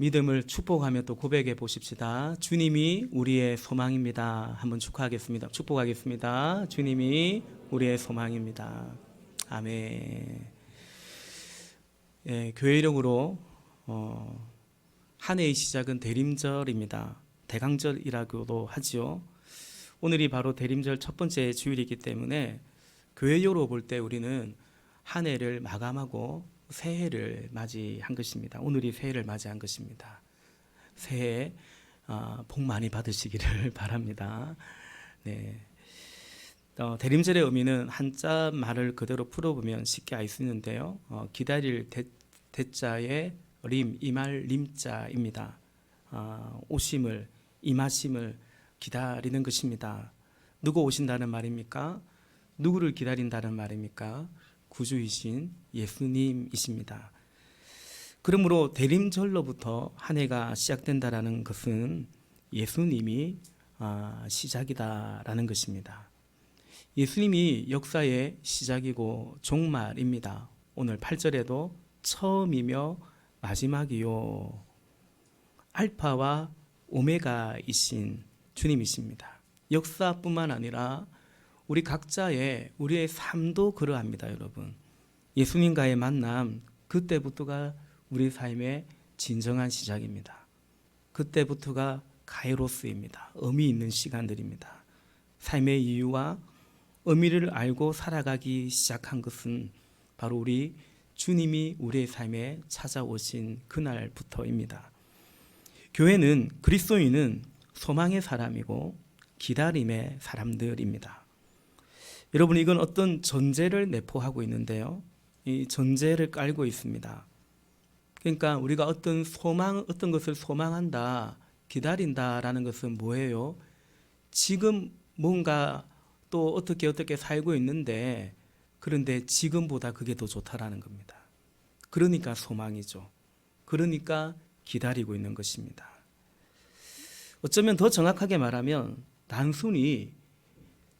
믿음을 축복하며 또 고백해 보십시다. 주님이 우리의 소망입니다. 한번 축복하겠습니다. 주님이 우리의 소망입니다. 아멘. 예, 교회 이름으로 한 해의 시작은 대림절입니다. 대강절이라고도 하지요. 오늘이 바로 대림절 첫 번째 주일이기 때문에 교회적으로 볼 때 우리는 한 해를 마감하고 새해를 맞이한 것입니다. 오늘이 새해를 맞이한 것입니다. 새해 복 많이 받으시기를 바랍니다. 네. 대림절의 의미는 한자 말을 그대로 풀어보면 쉽게 알 수 있는데요. 기다릴 대자의 림, 이말 림자입니다. 오심을, 임하심을 기다리는 것입니다. 누구 오신다는 말입니까? 누구를 기다린다는 말입니까? 구주이신 예수님이십니다. 그러므로 대림절로부터 한 해가 시작된다라는 것은 예수님이 시작이다라는 것입니다. 예수님이 역사의 시작이고 종말입니다. 오늘 8절에도 처음이며 마지막이요 알파와 오메가이신 주님이십니다. 역사뿐만 아니라 우리 각자의 우리의 삶도 그러합니다. 여러분, 예수님과의 만남, 그때부터가 우리 삶의 진정한 시작입니다. 그때부터가 카이로스입니다. 의미 있는 시간들입니다. 삶의 이유와 의미를 알고 살아가기 시작한 것은 바로 우리 주님이 우리의 삶에 찾아오신 그날부터입니다. 교회는, 그리스도인은 소망의 사람이고 기다림의 사람들입니다. 여러분, 이건 어떤 전제를 내포하고 있는데요. 이 전제를 깔고 있습니다. 그러니까 우리가 어떤 것을 소망한다, 기다린다라는 것은 뭐예요? 지금 뭔가 또 어떻게 살고 있는데, 그런데 지금보다 그게 더 좋다라는 겁니다. 그러니까 소망이죠. 그러니까 기다리고 있는 것입니다. 어쩌면 더 정확하게 말하면 단순히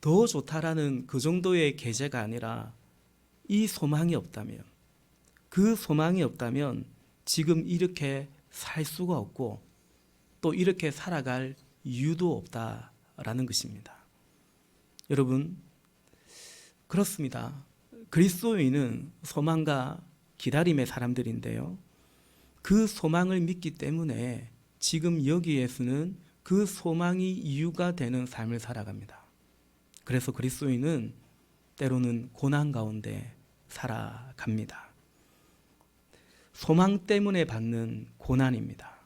더 좋다라는 그 정도의 계제가 아니라 이 소망이 없다면, 그 소망이 없다면 지금 이렇게 살 수가 없고 또 이렇게 살아갈 이유도 없다라는 것입니다. 여러분, 그렇습니다. 그리스도인은 소망과 기다림의 사람들인데요. 그 소망을 믿기 때문에 지금 여기에서는 그 소망이 이유가 되는 삶을 살아갑니다. 그래서 그리스도인은 때로는 고난 가운데 살아갑니다. 소망 때문에 받는 고난입니다.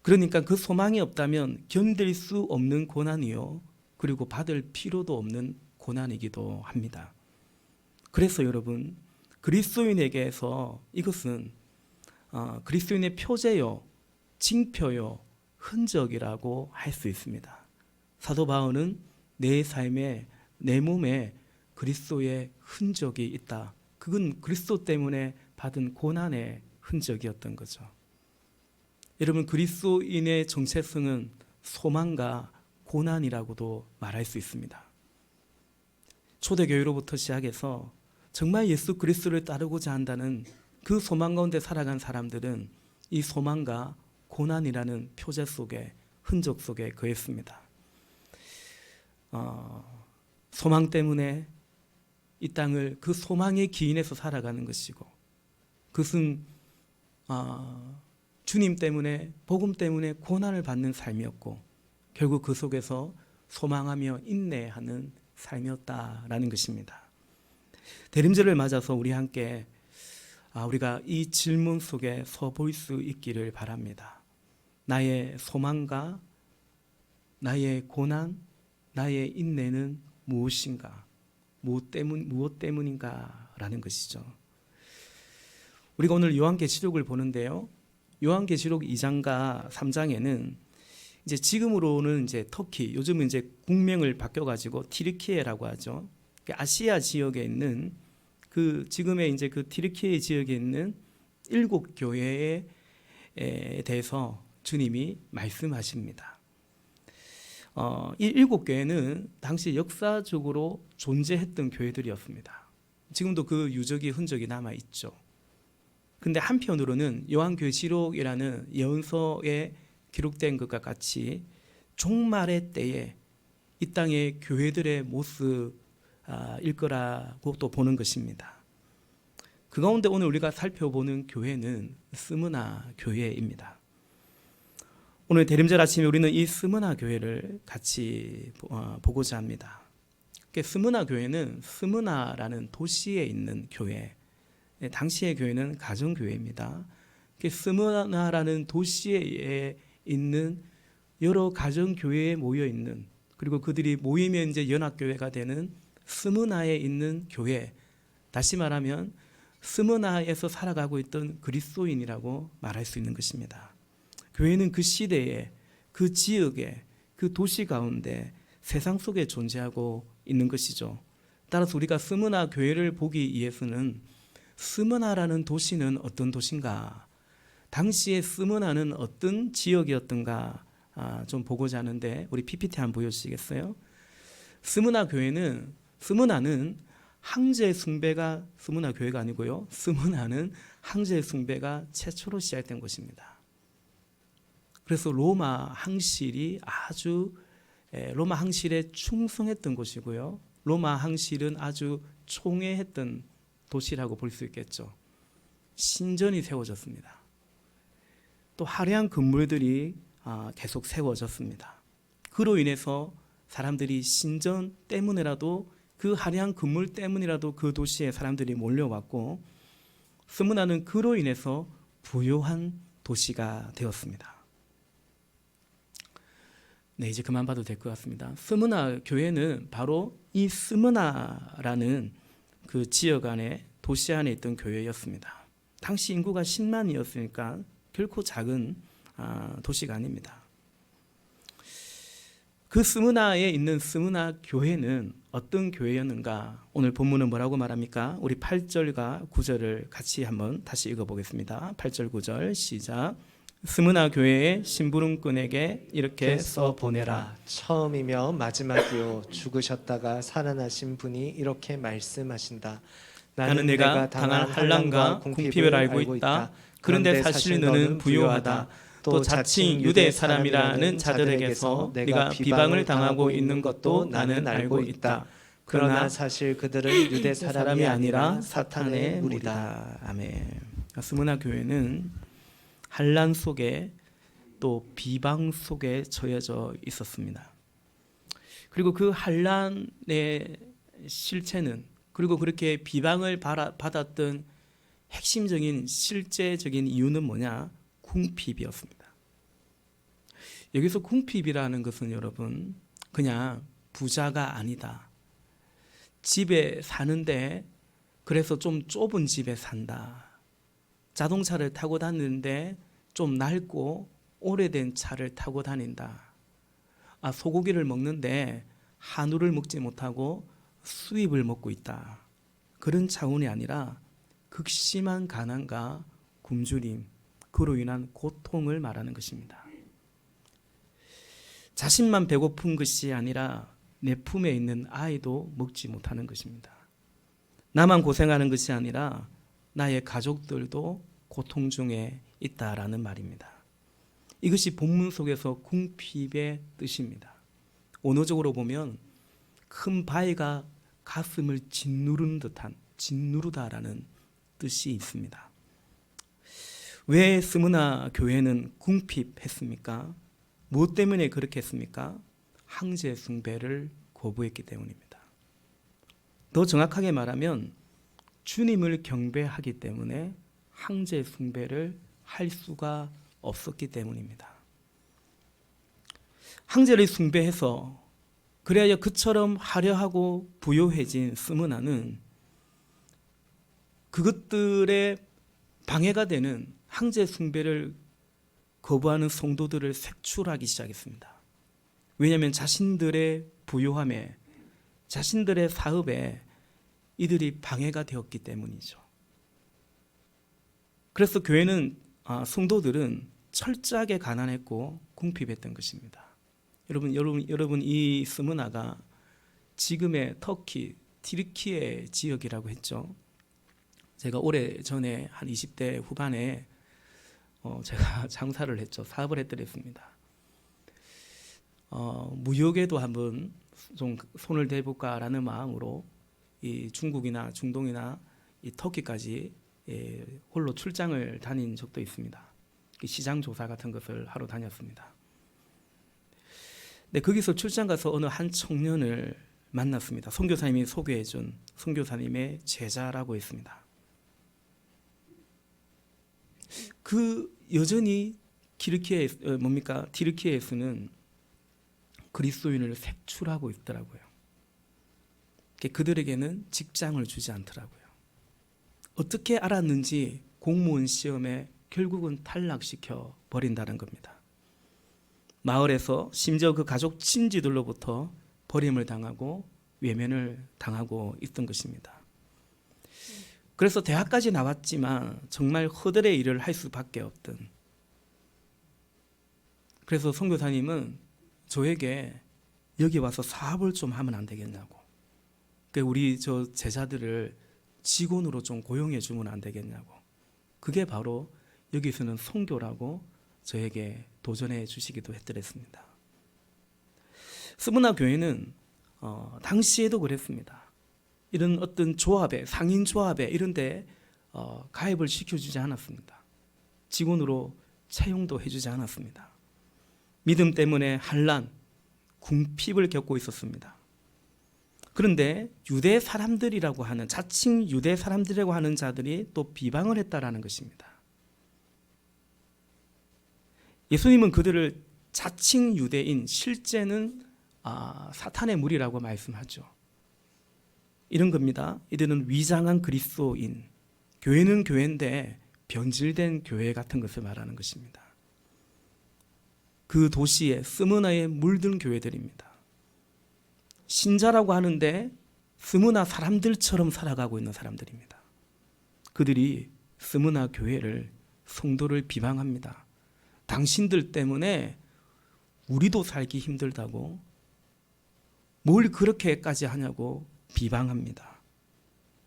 그러니까 그 소망이 없다면 견딜 수 없는 고난이요, 그리고 받을 필요도 없는 고난이기도 합니다. 그래서 여러분, 그리스도인에게서 이것은 그리스도인의 표제요, 징표요, 흔적이라고 할 수 있습니다. 사도 바울은 내 삶에, 내 몸에 그리스도의 흔적이 있다. 그건 그리스도 때문에 받은 고난의 흔적이었던 거죠. 여러분, 그리스도인의 정체성은 소망과 고난이라고도 말할 수 있습니다. 초대교회로부터 시작해서 정말 예수 그리스도를 따르고자 한다는 그 소망 가운데 살아간 사람들은 이 소망과 고난이라는 표제 속에, 흔적 속에 거했습니다. 소망 때문에 이 땅을 그 소망의 기인에서 살아가는 것이고, 그것은 주님 때문에, 복음 때문에 고난을 받는 삶이었고, 결국 그 속에서 소망하며 인내하는 삶이었다라는 것입니다. 대림절을 맞아서 우리 함께 우리가 이 질문 속에 서 볼 수 있기를 바랍니다. 나의 소망과 나의 고난, 나의 인내는 무엇인가? 무엇 때문인가? 라는 것이죠. 우리가 오늘 요한계시록을 보는데요. 요한계시록 2장과 3장에는 이제 지금으로는 이제 터키, 요즘은 이제 국명을 바뀌어가지고 티르키예라고 하죠. 아시아 지역에 있는 그 지금의 이제 그 티르키예 지역에 있는 7교회에 대해서 주님이 말씀하십니다. 이 7교회는 당시 역사적으로 존재했던 교회들이었습니다. 지금도 그 유적이 흔적이 남아 있죠. 근데 한편으로는 요한계시록이라는 예언서에 기록된 것과 같이 종말의 때에 이 땅의 교회들의 모습일 거라고 또 보는 것입니다. 그 가운데 오늘 우리가 살펴보는 교회는 스무나 교회입니다. 오늘 대림절 아침에 우리는 이 스무나 교회를 같이 보고자 합니다. 스무나 교회는 스무나라는 도시에 있는 교회, 당시의 교회는 가정교회입니다. 스무나라는 도시에 있는 여러 가정교회에 모여 있는, 그리고 그들이 모이면 이제 연합교회가 되는 스무나에 있는 교회, 다시 말하면 스무나에서 살아가고 있던 그리스도인이라고 말할 수 있는 것입니다. 교회는 그 시대에, 그 지역에, 그 도시 가운데 세상 속에 존재하고 있는 것이죠. 따라서 우리가 스무나 교회를 보기 위해서는 스무나라는 도시는 어떤 도시인가, 당시에 스무나는 어떤 지역이었던가 좀 보고자 하는데, 우리 PPT 한번 보여주시겠어요? 스무나는 항제 숭배가, 스무나 교회가 아니고요, 스무나는 항제 숭배가 최초로 시작된 곳입니다. 그래서 로마 항실에 충성했던 곳이고요, 로마 항실은 아주 총애했던 도시라고 볼 수 있겠죠. 신전이 세워졌습니다. 또 화려한 건물들이 계속 세워졌습니다. 그로 인해서 사람들이 신전 때문에라도, 그 화려한 건물 때문이라도 그 도시에 사람들이 몰려왔고, 스무나는 그로 인해서 부요한 도시가 되었습니다. 네, 이제 그만 봐도 될 것 같습니다. 스무나 교회는 바로 이 스무나라는 그 지역 안에, 도시 안에 있던 교회였습니다. 당시 인구가 10만이었으니까 결코 작은 도시가 아닙니다. 그 스무나에 있는 스무나 교회는 어떤 교회였는가? 오늘 본문은 뭐라고 말합니까? 우리 8절과 9절을 같이 한번 다시 읽어보겠습니다. 8절 9절 시작. 스무나 교회의 심부름꾼에게 이렇게 써보내라. 처음이며 마지막이요, 죽으셨다가 살아나신 분이 이렇게 말씀하신다. 나는 내가 당한 환난과 궁핍을 알고 있다. 그런데 사실 너는 부요하다. 또 자칭 유대 사람이라는 자들에게서 네가 비방을 당하고 있는 것도 나는 알고 있다. 그러나 사실 그들은 유대 사람이 아니라 사탄의 무리다. 아멘. 스무나 교회는 환난 속에, 또 비방 속에 처해져 있었습니다. 그리고 그 환난의 실체는, 그리고 그렇게 비방을 받았던 핵심적인 실제적인 이유는 뭐냐? 궁핍이었습니다. 여기서 궁핍이라는 것은 여러분, 그냥 부자가 아니다, 집에 사는데 그래서 좀 좁은 집에 산다, 자동차를 타고 다니는데 좀 낡고 오래된 차를 타고 다닌다, 소고기를 먹는데 한우를 먹지 못하고 수입을 먹고 있다, 그런 차원이 아니라 극심한 가난과 굶주림, 그로 인한 고통을 말하는 것입니다. 자신만 배고픈 것이 아니라 내 품에 있는 아이도 먹지 못하는 것입니다. 나만 고생하는 것이 아니라 나의 가족들도 고통 중에 있다라는 말입니다. 이것이 본문 속에서 궁핍의 뜻입니다. 언어적으로 보면 큰 바위가 가슴을 짓누르는 듯한, 짓누르다라는 뜻이 있습니다. 왜 스무나 교회는 궁핍했습니까? 무엇 때문에 그렇게 했습니까? 항제 숭배를 거부했기 때문입니다. 더 정확하게 말하면 주님을 경배하기 때문에 항제 숭배를 할 수가 없었기 때문입니다. 항제를 숭배해서 그래야 그처럼 화려하고 부요해진 스무나는 그것들의 방해가 되는 항제 숭배를 거부하는 성도들을 색출하기 시작했습니다. 왜냐하면 자신들의 부요함에, 자신들의 사업에 이들이 방해가 되었기 때문이죠. 그래서 교회는, 성도들은 철저하게 가난했고 궁핍했던 것입니다. 여러분 이 스무나가 지금의 터키, 튀르키예 지역이라고 했죠. 제가 오래 전에 한 20대 후반에 제가 장사를 했죠. 사업을 했더랬습니다. 무역에도 한번 좀 손을 대볼까라는 마음으로 이 중국이나 중동이나 이 터키까지 홀로 출장을 다닌 적도 있습니다. 시장 조사 같은 것을 하러 다녔습니다. 근데 거기서 출장 가서 어느 한 청년을 만났습니다. 선교사님이 소개해준 선교사님의 제자라고 했습니다. 그 여전히 디르키에서는 그리스도인을 색출하고 있더라고요. 그들에게는 직장을 주지 않더라고요. 어떻게 알았는지 공무원 시험에 결국은 탈락시켜 버린다는 겁니다. 마을에서 심지어 그 가족 친지들로부터 버림을 당하고 외면을 당하고 있던 것입니다. 그래서 대학까지 나왔지만 정말 허들의 일을 할 수밖에 없던. 그래서 선교사님은 저에게 여기 와서 사업을 좀 하면 안 되겠냐고. 우리 저 제자들을 직원으로 좀 고용해 주면 안 되겠냐고. 그게 바로 여기서는 선교라고 저에게 도전해 주시기도 했더랬습니다. 스무나 교회는 당시에도 그랬습니다. 이런 어떤 조합에, 상인 조합에 이런 데 가입을 시켜주지 않았습니다. 직원으로 채용도 해주지 않았습니다. 믿음 때문에 환난, 궁핍을 겪고 있었습니다. 그런데 유대 사람들이라고 하는, 자칭 유대 사람들이라고 하는 자들이 또 비방을 했다라는 것입니다. 예수님은 그들을 자칭 유대인, 실제는 사탄의 무리라고 말씀하죠. 이런 겁니다. 이들은 위장한 그리스도인, 교회는 교회인데 변질된 교회 같은 것을 말하는 것입니다. 그 도시에 스무나에 물든 교회들입니다. 신자라고 하는데 스무나 사람들처럼 살아가고 있는 사람들입니다. 그들이 스무나 교회를, 성도를 비방합니다. 당신들 때문에 우리도 살기 힘들다고, 뭘 그렇게까지 하냐고 비방합니다.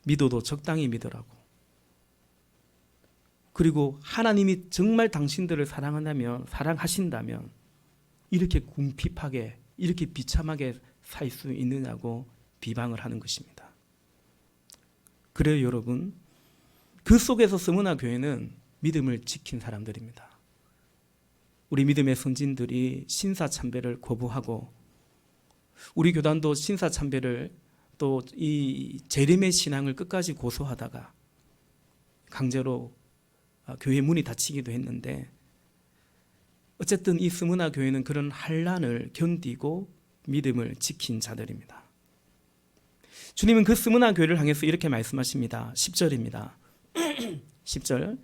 믿어도 적당히 믿으라고. 그리고 하나님이 정말 당신들을 사랑하신다면 이렇게 궁핍하게, 이렇게 비참하게 살 수 있느냐고 비방을 하는 것입니다. 그래요, 여러분. 그 속에서 스무나 교회는 믿음을 지킨 사람들입니다. 우리 믿음의 선진들이 신사참배를 거부하고, 우리 교단도 신사참배를, 또 이 재림의 신앙을 끝까지 고소하다가 강제로 교회 문이 닫히기도 했는데, 어쨌든 이 스무나 교회는 그런 환난을 견디고 믿음을 지킨 자들입니다. 주님은 그 스무나 교회를 향해서 이렇게 말씀하십니다. 10절입니다. 10절.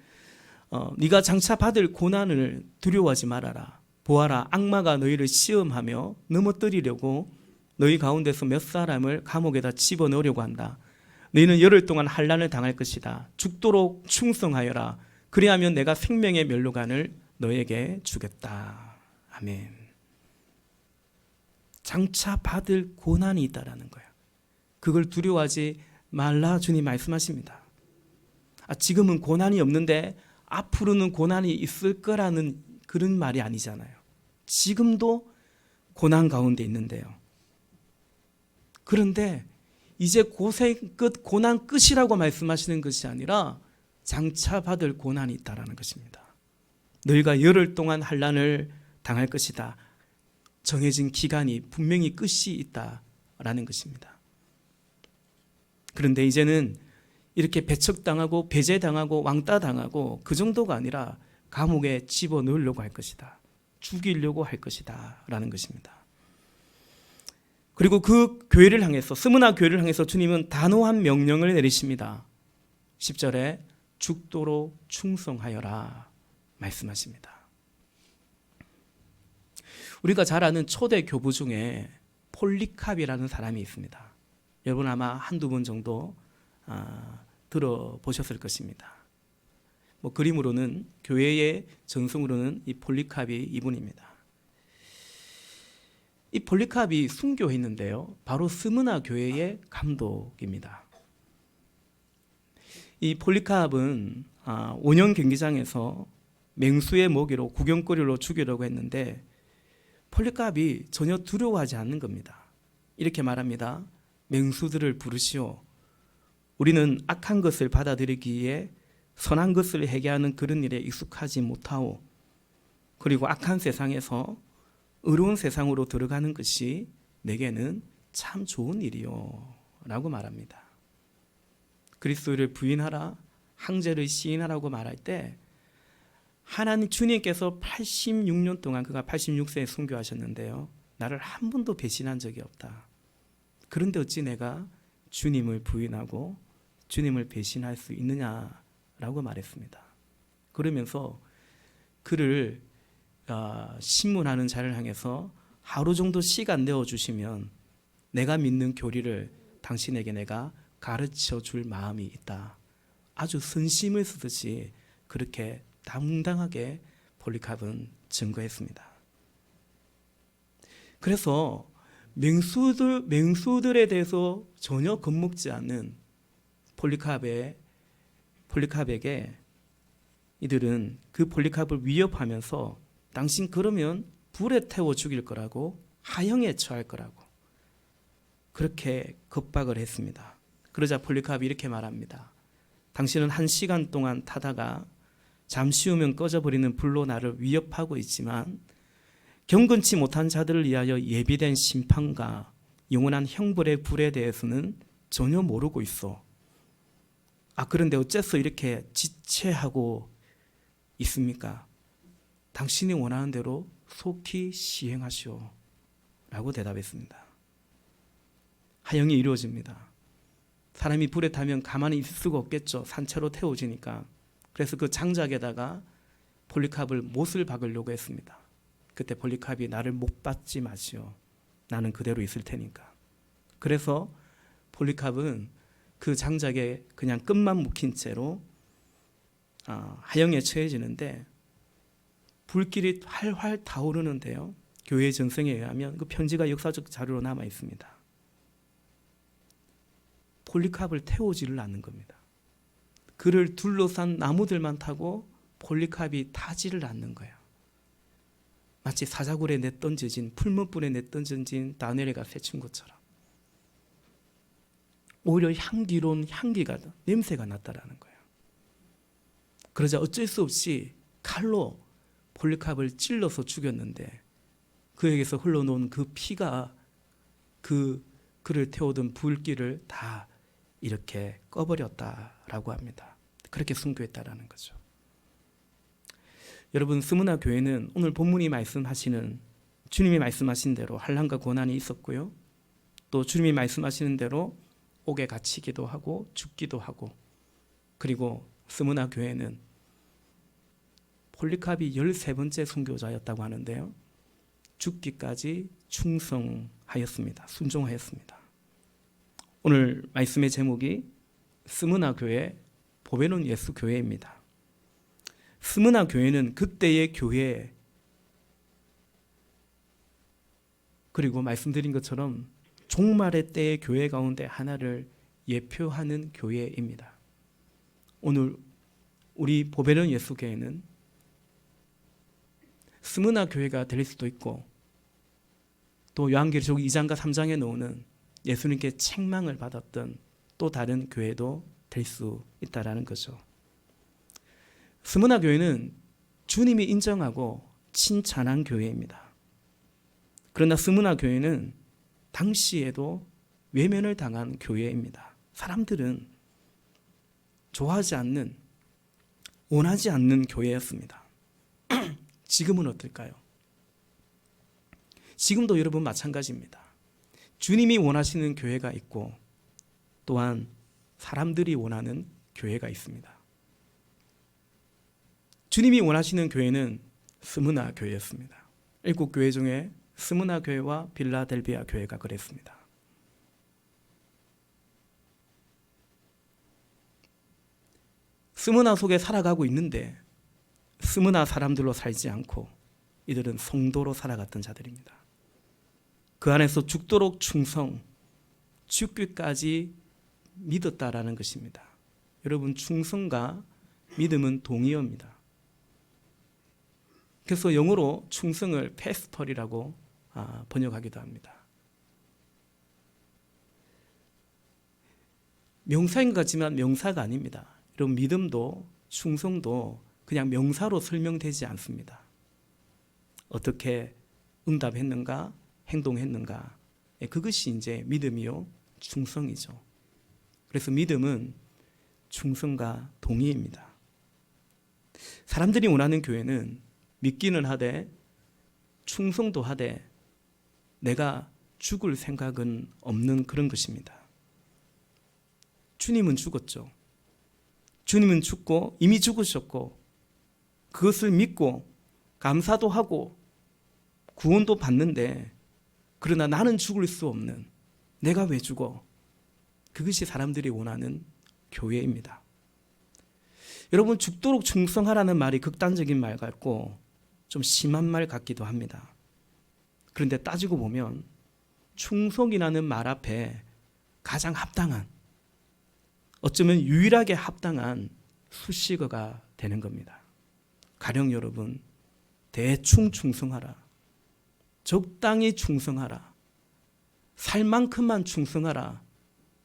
네가 장차 받을 고난을 두려워하지 말아라. 보아라, 악마가 너희를 시험하며 넘어뜨리려고 너희 가운데서 몇 사람을 감옥에다 집어넣으려고 한다. 너희는 열흘 동안 환난을 당할 것이다. 죽도록 충성하여라. 그리하면 내가 생명의 면류관을 너에게 주겠다. 아멘. 장차 받을 고난이 있다라는 거예요. 그걸 두려워하지 말라 주님 말씀하십니다. 지금은 고난이 없는데 앞으로는 고난이 있을 거라는 그런 말이 아니잖아요. 지금도 고난 가운데 있는데요. 그런데 이제 고생 끝, 고난 끝이라고 말씀하시는 것이 아니라 장차 받을 고난이 있다라는 것입니다. 너희가 열흘 동안 환난을 당할 것이다. 정해진 기간이 분명히 끝이 있다라는 것입니다. 그런데 이제는 이렇게 배척당하고 배제당하고 왕따당하고 그 정도가 아니라 감옥에 집어넣으려고 할 것이다. 죽이려고 할 것이다 라는 것입니다. 그리고 그 교회를 향해서, 스무나 교회를 향해서 주님은 단호한 명령을 내리십니다. 10절에 죽도록 충성하여라 말씀하십니다. 우리가 잘 아는 초대 교부 중에 폴리캅이라는 사람이 있습니다. 여러분 아마 한두 번 정도 들어보셨을 것입니다. 그림으로는, 교회의 전승으로는 이 폴리캅이 이분입니다. 이 폴리캅이 순교했는데요, 바로 스무나 교회의 감독입니다. 이 폴리카프는 원형 경기장에서 맹수의 먹이로 구경거리로 죽이려고 했는데 폴리카프이 전혀 두려워하지 않는 겁니다. 이렇게 말합니다. 맹수들을 부르시오. 우리는 악한 것을 받아들이기에 선한 것을 회개하는 그런 일에 익숙하지 못하오. 그리고 악한 세상에서 의로운 세상으로 들어가는 것이 내게는 참 좋은 일이요 라고 말합니다. 그리스도를 부인하라, 항제를 시인하라고 말할 때 하나님 주님께서 86년 동안 그가 86세에 순교하셨는데요. 나를 한 번도 배신한 적이 없다. 그런데 어찌 내가 주님을 부인하고 주님을 배신할 수 있느냐라고 말했습니다. 그러면서 그를 신문하는 자를 향해서 하루 정도 시간 내어주시면 내가 믿는 교리를 당신에게 내가 가르쳐 줄 마음이 있다. 아주 선심을 쓰듯이 그렇게 당당하게 폴리카프는 증거했습니다. 그래서 맹수들에 대해서 전혀 겁먹지 않는 폴리카프에게 이들은 그 폴리카프를 위협하면서 당신 그러면 불에 태워 죽일 거라고, 하형에 처할 거라고 그렇게 겁박을 했습니다. 그러자 폴리카프이 이렇게 말합니다. 당신은 1시간 동안 타다가 잠시 후면 꺼져버리는 불로 나를 위협하고 있지만 경건치 못한 자들을 위하여 예비된 심판과 영원한 형벌의 불에 대해서는 전혀 모르고 있어. 그런데 어째서 이렇게 지체하고 있습니까? 당신이 원하는 대로 속히 시행하시오 라고 대답했습니다. 하형이 이루어집니다. 사람이 불에 타면 가만히 있을 수가 없겠죠. 산채로 태워지니까. 그래서 그 장작에다가 폴리카프를 못을 박으려고 했습니다. 그때 폴리카프이 나를 못 박지 마시오. 나는 그대로 있을 테니까. 그래서 폴리카프는 그 장작에 그냥 끝만 묵힌 채로 하형에 처해지는데 불길이 활활 타오르는데요. 교회 전승에 의하면 그 편지가 역사적 자료로 남아 있습니다. 폴리카프를 태우지를 않는 겁니다. 그를 둘러싼 나무들만 타고 폴리카프이 타지를 않는 거예요. 마치 사자굴에 내던져진 풀무불에 내던져진 다니엘가 새친 것처럼 오히려 향기로운 향기가 냄새가 났다라는 거예요. 그러자 어쩔 수 없이 칼로 폴리카프를 찔러서 죽였는데 그에게서 흘러놓은 그 피가 그를 태우던 불길을 다 이렇게 꺼버렸다라고 합니다. 그렇게 순교했다라는 거죠. 여러분, 스무나 교회는 오늘 본문이 말씀하시는 주님이 말씀하신 대로 환난과 고난이 있었고요. 또 주님이 말씀하시는 대로 옥에 갇히기도 하고 죽기도 하고, 그리고 스무나 교회는 폴리카프이 13번째 순교자였다고 하는데요. 죽기까지 충성하였습니다. 순종하였습니다. 오늘 말씀의 제목이 스무나 교회 보배로운 예수 교회입니다. 스무나 교회는 그때의 교회, 그리고 말씀드린 것처럼 종말의 때의 교회 가운데 하나를 예표하는 교회입니다. 오늘 우리 보배로운 예수 교회는 스무나 교회가 될 수도 있고, 또 요한계시록 2장과 3장에 나오는 예수님께 책망을 받았던 또 다른 교회도 될 수 있다라는 거죠. 스무나 교회는 주님이 인정하고 칭찬한 교회입니다. 그러나 스무나 교회는 당시에도 외면을 당한 교회입니다. 사람들은 좋아하지 않는, 원하지 않는 교회였습니다. 지금은 어떨까요? 지금도 여러분 마찬가지입니다. 주님이 원하시는 교회가 있고 또한 사람들이 원하는 교회가 있습니다. 주님이 원하시는 교회는 스무나 교회였습니다. 7교회 중에 스무나 교회와 빌라델비아 교회가 그랬습니다. 스무나 속에 살아가고 있는데 스무나 사람들로 살지 않고 이들은 성도로 살아갔던 자들입니다. 그 안에서 죽도록 충성, 죽기까지 믿었다라는 것입니다. 여러분 충성과 믿음은 동의어입니다. 그래서 영어로 충성을 페스펄이라고 번역하기도 합니다. 명사인 것 같지만 명사가 아닙니다. 여러분 믿음도 충성도 그냥 명사로 설명되지 않습니다. 어떻게 응답했는가, 행동했는가, 그것이 이제 믿음이요 충성이죠. 그래서 믿음은 충성과 동의입니다. 사람들이 원하는 교회는 믿기는 하되 충성도 하되 내가 죽을 생각은 없는 그런 것입니다. 주님은 죽었죠. 주님은 죽고 이미 죽으셨고 그것을 믿고 감사도 하고 구원도 받는데 그러나 나는 죽을 수 없는 내가 왜 죽어? 그것이 사람들이 원하는 교회입니다. 여러분 죽도록 충성하라는 말이 극단적인 말 같고 좀 심한 말 같기도 합니다. 그런데 따지고 보면 충성이라는 말 앞에 가장 합당한 어쩌면 유일하게 합당한 수식어가 되는 겁니다. 가령 여러분 대충 충성하라, 적당히 충성하라, 살 만큼만 충성하라,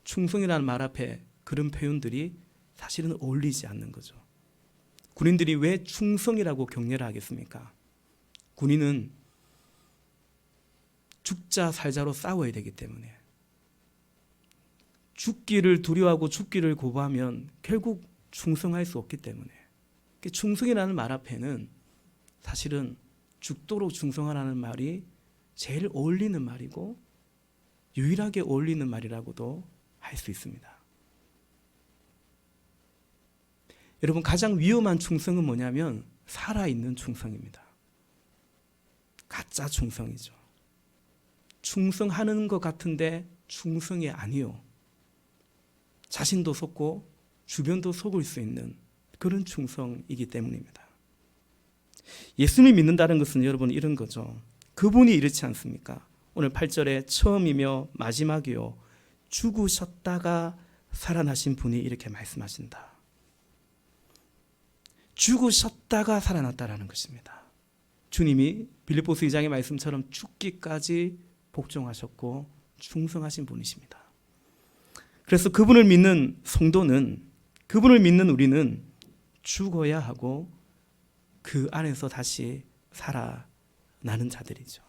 충성이라는 말 앞에 그런 표현들이 사실은 어울리지 않는 거죠. 군인들이 왜 충성이라고 격려를 하겠습니까? 군인은 죽자 살자로 싸워야 되기 때문에 죽기를 두려워하고 죽기를 고부하면 결국 충성할 수 없기 때문에 충성이라는 말 앞에는 사실은 죽도록 충성하라는 말이 제일 어울리는 말이고 유일하게 어울리는 말이라고도 할 수 있습니다. 여러분 가장 위험한 충성은 뭐냐면 살아있는 충성입니다. 가짜 충성이죠. 충성하는 것 같은데 충성이 아니요. 자신도 속고 주변도 속을 수 있는 그런 충성이기 때문입니다. 예수님을 믿는다는 것은 여러분 이런 거죠. 그분이 이렇지 않습니까? 오늘 8절에 처음이며 마지막이요 죽으셨다가 살아나신 분이 이렇게 말씀하신다. 죽으셨다가 살아났다라는 것입니다. 주님이 빌립보서 2장의 말씀처럼 죽기까지 복종하셨고 충성하신 분이십니다. 그래서 그분을 믿는 성도는, 그분을 믿는 우리는 죽어야 하고 그 안에서 다시 살아나는 자들이죠.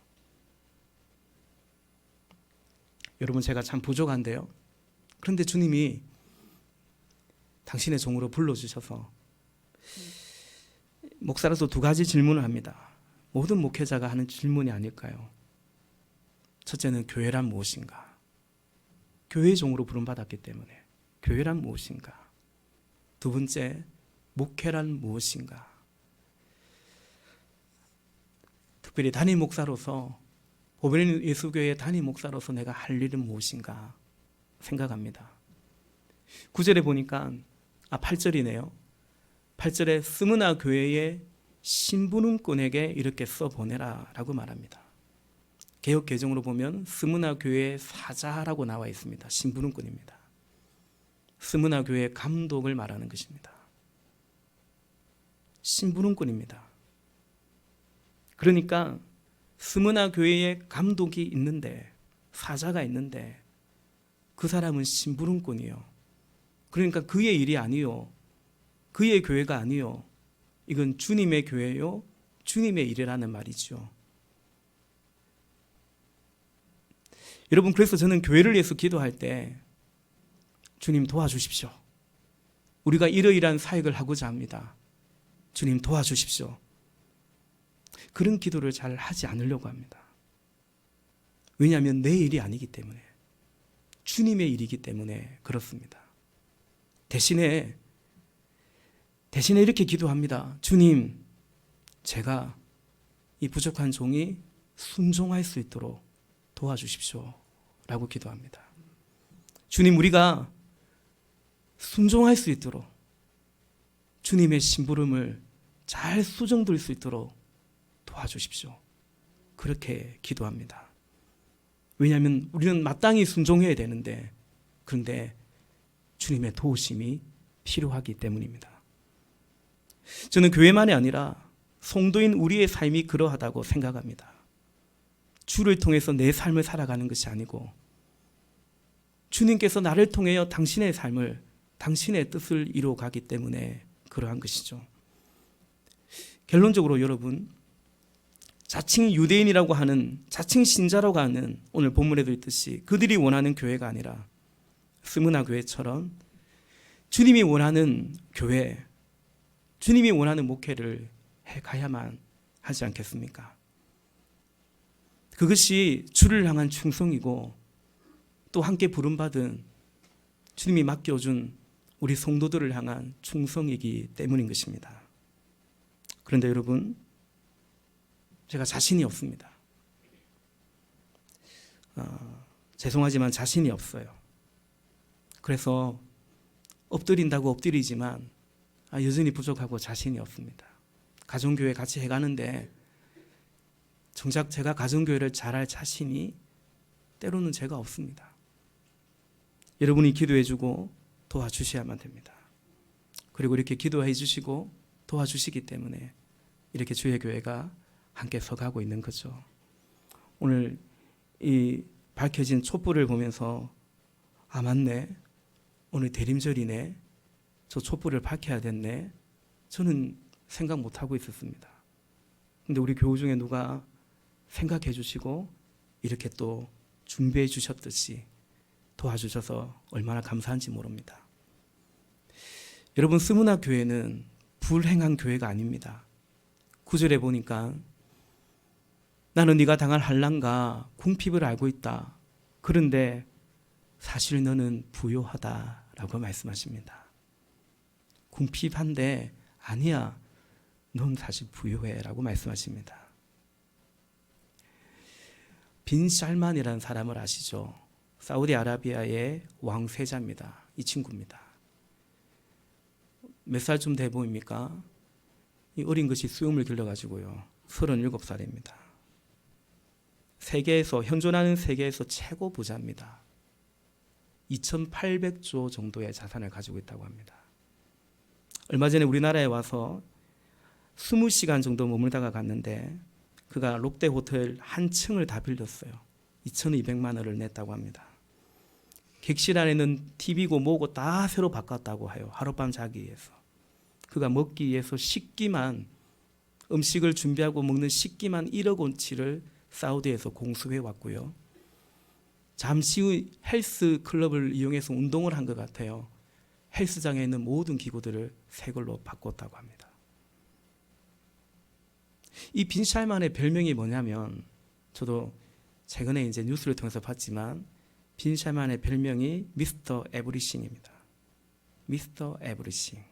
여러분 제가 참 부족한데요. 그런데 주님이 당신의 종으로 불러주셔서 목사로서 두 가지 질문을 합니다. 모든 목회자가 하는 질문이 아닐까요? 첫째는 교회란 무엇인가? 교회의 종으로 부름받았기 때문에 교회란 무엇인가? 두 번째, 목회란 무엇인가? 특별히 담임 목사로서 보배린 예수교회의 담임 목사로서 내가 할 일은 무엇인가 생각합니다. 9절에 보니까 8절이네요. 8절에 스무나 교회의 신부름꾼에게 이렇게 써보내라 라고 말합니다. 개역 개정으로 보면 스무나 교회의 사자라고 나와 있습니다. 신부름꾼입니다. 스무나 교회의 감독을 말하는 것입니다. 신부름꾼입니다. 그러니까 스무나 교회에 감독이 있는데, 사자가 있는데 그 사람은 심부름꾼이요. 그러니까 그의 일이 아니요, 그의 교회가 아니요, 이건 주님의 교회요, 주님의 일이라는 말이죠. 여러분, 그래서 저는 교회를 위해서 기도할 때 주님 도와주십시오. 우리가 이러이러한 사역을 하고자 합니다. 주님 도와주십시오. 그런 기도를 잘 하지 않으려고 합니다. 왜냐하면 내 일이 아니기 때문에, 주님의 일이기 때문에 그렇습니다. 대신에 이렇게 기도합니다. 주님, 제가 이 부족한 종이 순종할 수 있도록 도와주십시오 라고 기도합니다. 주님, 우리가 순종할 수 있도록, 주님의 심부름을 잘 수정될 수 있도록 도와주십시오. 그렇게 기도합니다. 왜냐하면 우리는 마땅히 순종해야 되는데, 그런데 주님의 도우심이 필요하기 때문입니다. 저는 교회만이 아니라 성도인 우리의 삶이 그러하다고 생각합니다. 주를 통해서 내 삶을 살아가는 것이 아니고 주님께서 나를 통하여 당신의 삶을, 당신의 뜻을 이루어가기 때문에 그러한 것이죠. 결론적으로 여러분, 자칭 유대인이라고 하는, 자칭 신자라고 하는 오늘 본문에도 있듯이 그들이 원하는 교회가 아니라 스무나 교회처럼 주님이 원하는 교회, 주님이 원하는 목회를 해가야만 하지 않겠습니까? 그것이 주를 향한 충성이고 또 함께 부름받은 주님이 맡겨준 우리 성도들을 향한 충성이기 때문인 것입니다. 그런데 여러분, 제가 자신이 없습니다. 죄송하지만 자신이 없어요. 그래서 엎드린다고 엎드리지만 여전히 부족하고 자신이 없습니다. 가정교회 같이 해가는데 정작 제가 가정교회를 잘할 자신이 때로는 제가 없습니다. 여러분이 기도해주고 도와주셔야만 됩니다. 그리고 이렇게 기도해 주시고 도와주시기 때문에 이렇게 주의 교회가 함께 서가고 있는 거죠. 오늘 이 밝혀진 촛불을 보면서 맞네, 오늘 대림절이네, 저 촛불을 밝혀야 됐네, 저는 생각 못하고 있었습니다. 근데 우리 교우 중에 누가 생각해 주시고 이렇게 또 준비해 주셨듯이 도와주셔서 얼마나 감사한지 모릅니다. 여러분, 스무나 교회는 불행한 교회가 아닙니다. 9절에 보니까 나는 네가 당할 환난과 궁핍을 알고 있다. 그런데 사실 너는 부요하다라고 말씀하십니다. 궁핍한데 아니야, 넌 사실 부요해라고 말씀하십니다. 빈 살만이라는 사람을 아시죠? 사우디아라비아의 왕세자입니다. 이 친구입니다. 몇 살쯤 돼 보입니까? 이 어린 것이 수염을 길러가지고요. 37살입니다. 현존하는 세계에서 최고 부자입니다. 2,800조 정도의 자산을 가지고 있다고 합니다. 얼마 전에 우리나라에 와서 20시간 정도 머물다가 갔는데 그가 롯데 호텔 한 층을 다 빌렸어요. 2,200만 원을 냈다고 합니다. 객실 안에는 TV고 뭐고 다 새로 바꿨다고 해요. 하룻밤 자기 위해서. 그가 먹기 위해서 식기만, 음식을 준비하고 먹는 식기만 1억 원치를 사우디에서 공수해 왔고요. 잠시 후 헬스 클럽을 이용해서 운동을 한 것 같아요. 헬스장에 있는 모든 기구들을 새 걸로 바꿨다고 합니다. 이 빈 샬만의 별명이 뭐냐면, 저도 최근에 이제 뉴스를 통해서 봤지만 빈 샬만의 별명이 미스터 에브리싱입니다. 미스터 에브리싱.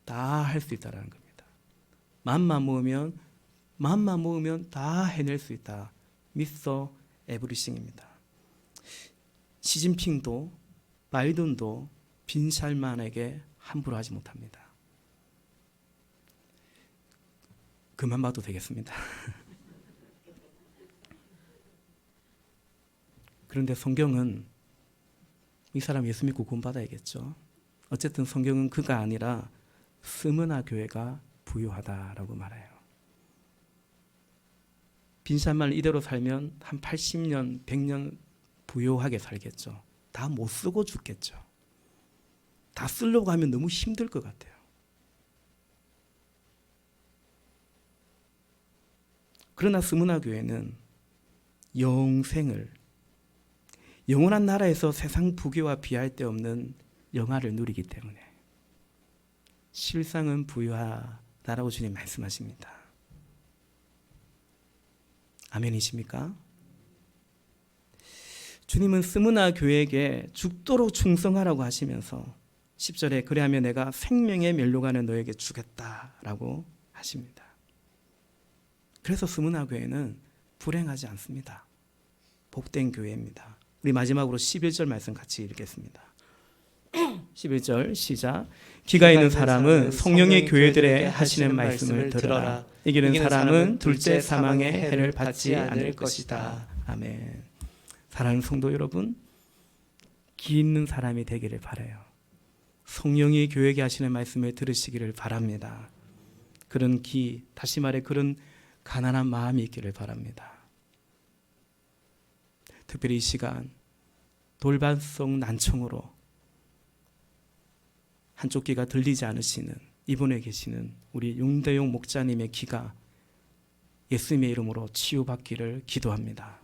다 할 수 있다라는 겁니다. 마음만 먹으면 다 해낼 수 있다. 미스터 에브리싱입니다. 시진핑도 바이든도 빈 샬만에게 함부로 하지 못합니다. 그만 봐도 되겠습니다. 그런데 성경은 이 사람 예수 믿고 구원받아야겠죠. 어쨌든 성경은 그가 아니라 스무나 교회가 부유하다라고 말해요. 빈살만 이대로 살면 한 80년, 100년 부유하게 살겠죠. 다 못 쓰고 죽겠죠. 다 쓰려고 하면 너무 힘들 것 같아요. 그러나 스무나 교회는 영원한 나라에서 세상 부귀와 비할 데 없는 영화를 누리기 때문에 실상은 부유하다라고 주님 말씀하십니다. 아멘이십니까? 주님은 스무나 교회에게 죽도록 충성하라고 하시면서 10절에 그래하면 내가 생명의 멸류관을 너에게 주겠다라고 하십니다. 그래서 스무나 교회는 불행하지 않습니다. 복된 교회입니다. 우리 마지막으로 11절 말씀 같이 읽겠습니다. 11절 시작. 기가 있는 사람은 성령의 교회들에 하시는 말씀을 들어라. 이기는 사람은 둘째 사망의 해를 받지 않을 것이다. 아멘. 사랑하는 성도 여러분, 기 있는 사람이 되기를 바라요. 성령이 교회에게 하시는 말씀을 들으시기를 바랍니다. 그런 다시 말해 그런 가난한 마음이 있기를 바랍니다. 특별히 이 시간 돌발성 난청으로 한쪽 귀가 들리지 않으시는 이분에 계시는 우리 윤대용 목자님의 귀가 예수님의 이름으로 치유받기를 기도합니다.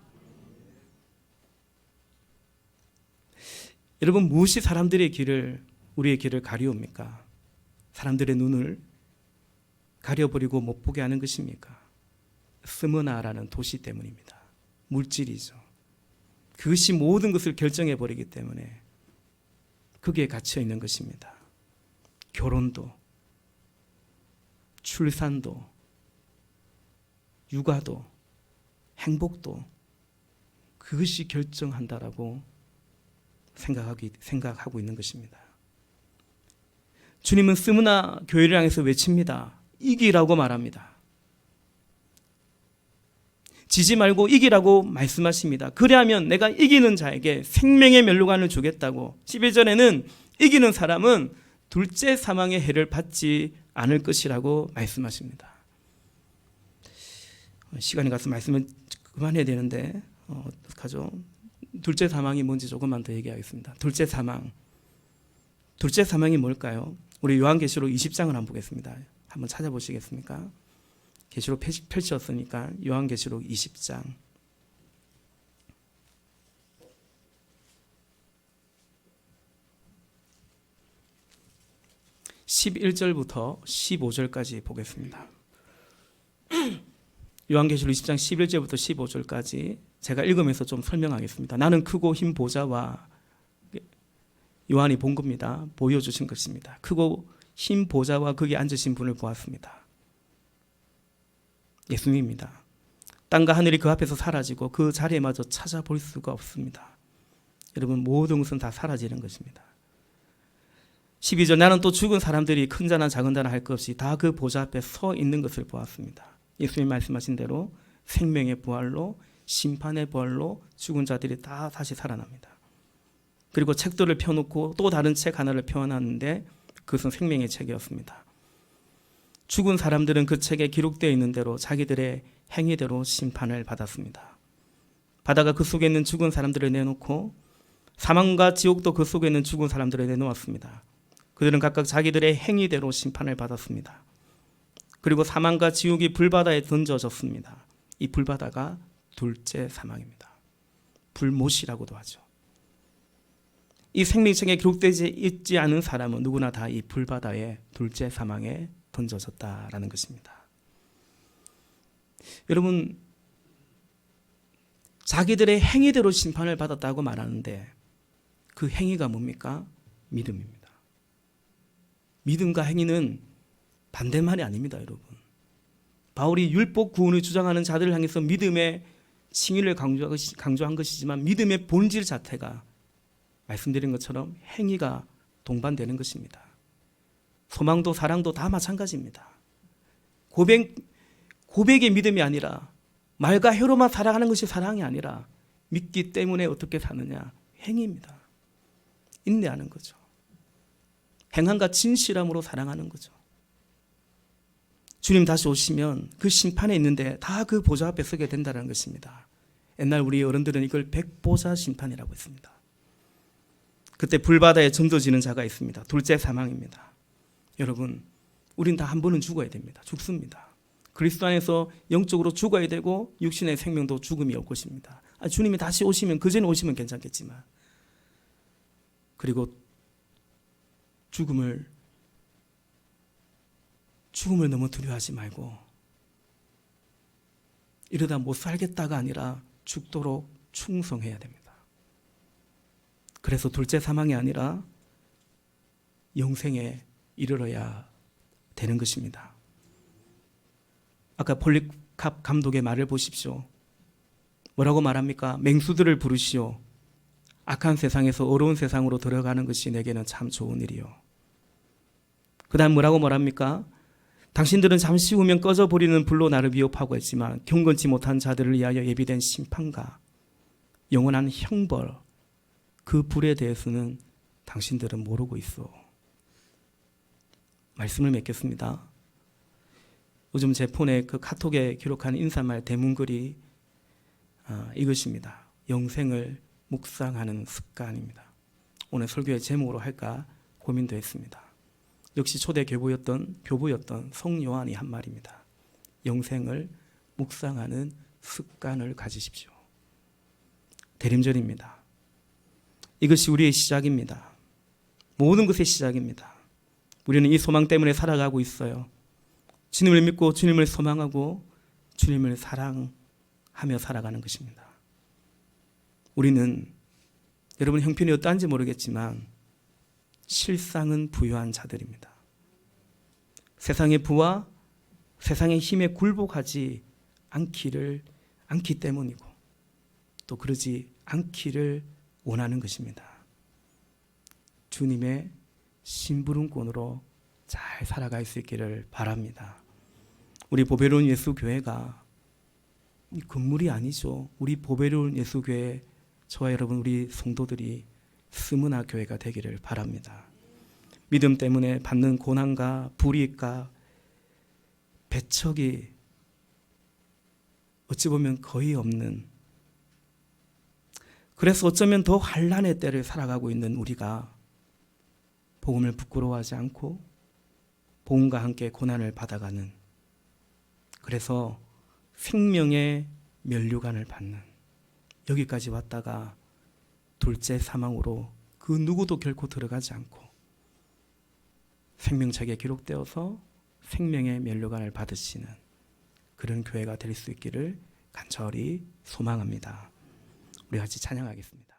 여러분, 무엇이 우리의 귀를 가리웁니까? 사람들의 눈을 가려버리고 못 보게 하는 것입니까? 스무나라는 도시 때문입니다. 물질이죠. 그것이 모든 것을 결정해버리기 때문에 거기에 갇혀 있는 것입니다. 결혼도, 출산도, 육아도, 행복도 그것이 결정한다라고 생각하고 있는 것입니다. 주님은 스무나 교회를 향해서 외칩니다. 이기라고 말합니다. 지지 말고 이기라고 말씀하십니다. 그래야면 내가 이기는 자에게 생명의 멸류관을 주겠다고. 11절에는 이기는 사람은 둘째 사망의 해를 받지 않을 것이라고 말씀하십니다. 시간이 가서 말씀을 그만해야 되는데 어떡하죠? 둘째 사망이 뭔지 조금만 더 얘기하겠습니다. 둘째 사망이 뭘까요? 우리 요한계시록 20장을 한번 보겠습니다. 한번 찾아보시겠습니까? 계시록 펼쳤으니까 요한계시록 20장 11절부터 15절까지 보겠습니다. 요한계시록 20장 11절부터 15절까지 제가 읽으면서 좀 설명하겠습니다. 나는 크고 흰 보좌와 요한이 본 겁니다. 보여주신 것입니다. 크고 흰 보좌와 거기 앉으신 분을 보았습니다. 예수님입니다. 땅과 하늘이 그 앞에서 사라지고 그 자리에마저 찾아볼 수가 없습니다. 여러분, 모든 것은 다 사라지는 것입니다. 12절 나는 또 죽은 사람들이 큰 자나 작은 자나 할 것 없이 다 그 보좌 앞에 서 있는 것을 보았습니다. 예수님 말씀하신 대로 생명의 부활로 심판의 부활로 죽은 자들이 다 다시 살아납니다. 그리고 책들을 펴놓고 또 다른 책 하나를 펴놨는데 그것은 생명의 책이었습니다. 죽은 사람들은 그 책에 기록되어 있는 대로 자기들의 행위대로 심판을 받았습니다. 바다가 그 속에 있는 죽은 사람들을 내놓고 사망과 지옥도 그 속에 있는 죽은 사람들을 내놓았습니다. 그들은 각각 자기들의 행위대로 심판을 받았습니다. 그리고 사망과 지옥이 불바다에 던져졌습니다. 이 불바다가 둘째 사망입니다. 불못이라고도 하죠. 이 생명책에 기록되지 있지 않은 사람은 누구나 다 이 불바다의 둘째 사망에 던져졌다라는 것입니다. 여러분, 자기들의 행위대로 심판을 받았다고 말하는데 그 행위가 뭡니까? 믿음입니다. 믿음과 행위는 반대말이 아닙니다, 여러분. 바울이 율법 구원을 주장하는 자들을 향해서 믿음의 칭의를 강조한 것이지만 믿음의 본질 자체가 말씀드린 것처럼 행위가 동반되는 것입니다. 소망도 사랑도 다 마찬가지입니다. 고백의 믿음이 아니라 말과 혀로만 살아가는 것이 사랑이 아니라 믿기 때문에 어떻게 사느냐? 행위입니다. 인내하는 거죠. 행함과 진실함으로 사랑하는 거죠. 주님 다시 오시면 그 심판에 있는데 다 그 보좌 앞에 서게 된다는 것입니다. 옛날 우리 어른들은 이걸 백보자 심판이라고 했습니다. 그때 불바다에 던져지는 자가 있습니다. 둘째 사망입니다. 여러분, 우린 다 한 번은 죽어야 됩니다. 죽습니다. 그리스도 안에서 영적으로 죽어야 되고 육신의 생명도 죽음이 올 것입니다. 주님이 다시 오시면 그전에 오시면 괜찮겠지만 그리고 죽음을 너무 두려워하지 말고 이러다 못 살겠다가 아니라 죽도록 충성해야 됩니다. 그래서 둘째 사망이 아니라 영생에 이르러야 되는 것입니다. 아까 폴리캅 감독의 말을 보십시오. 뭐라고 말합니까? 맹수들을 부르시오. 악한 세상에서 어려운 세상으로 들어가는 것이 내게는 참 좋은 일이요. 그 다음 뭐라고 말합니까? 당신들은 잠시 후면 꺼져버리는 불로 나를 위협하고 했지만 경건치 못한 자들을 위하여 예비된 심판과 영원한 형벌, 그 불에 대해서는 당신들은 모르고 있어. 말씀을 맺겠습니다. 요즘 제 폰에 그 카톡에 기록한 인사말 대문글이 이것입니다. 영생을 묵상하는 습관입니다. 오늘 설교의 제목으로 할까 고민도 했습니다. 역시 초대 교부였던 성요한이 한 말입니다. 영생을 묵상하는 습관을 가지십시오. 대림절입니다. 이것이 우리의 시작입니다. 모든 것의 시작입니다. 우리는 이 소망 때문에 살아가고 있어요. 주님을 믿고 주님을 소망하고 주님을 사랑하며 살아가는 것입니다. 우리는 여러분 형편이 어떠한지 모르겠지만 실상은 부유한 자들입니다. 세상의 부와 세상의 힘에 굴복하지 않기 때문이고 또 그러지 않기를 원하는 것입니다. 주님의 심부름꾼으로 잘 살아갈 수 있기를 바랍니다. 우리 보배로운 예수교회가 건물이 아니죠. 우리 보배로운 예수교회 저와 여러분 우리 성도들이 스무나 교회가 되기를 바랍니다. 믿음 때문에 받는 고난과 불이익과 배척이 어찌 보면 거의 없는, 그래서 어쩌면 더 환난의 때를 살아가고 있는 우리가 복음을 부끄러워하지 않고 복음과 함께 고난을 받아가는, 그래서 생명의 면류관을 받는, 여기까지 왔다가 둘째 사망으로 그 누구도 결코 들어가지 않고 생명책에 기록되어서 생명의 면류관을 받으시는 그런 교회가 될 수 있기를 간절히 소망합니다. 우리 같이 찬양하겠습니다.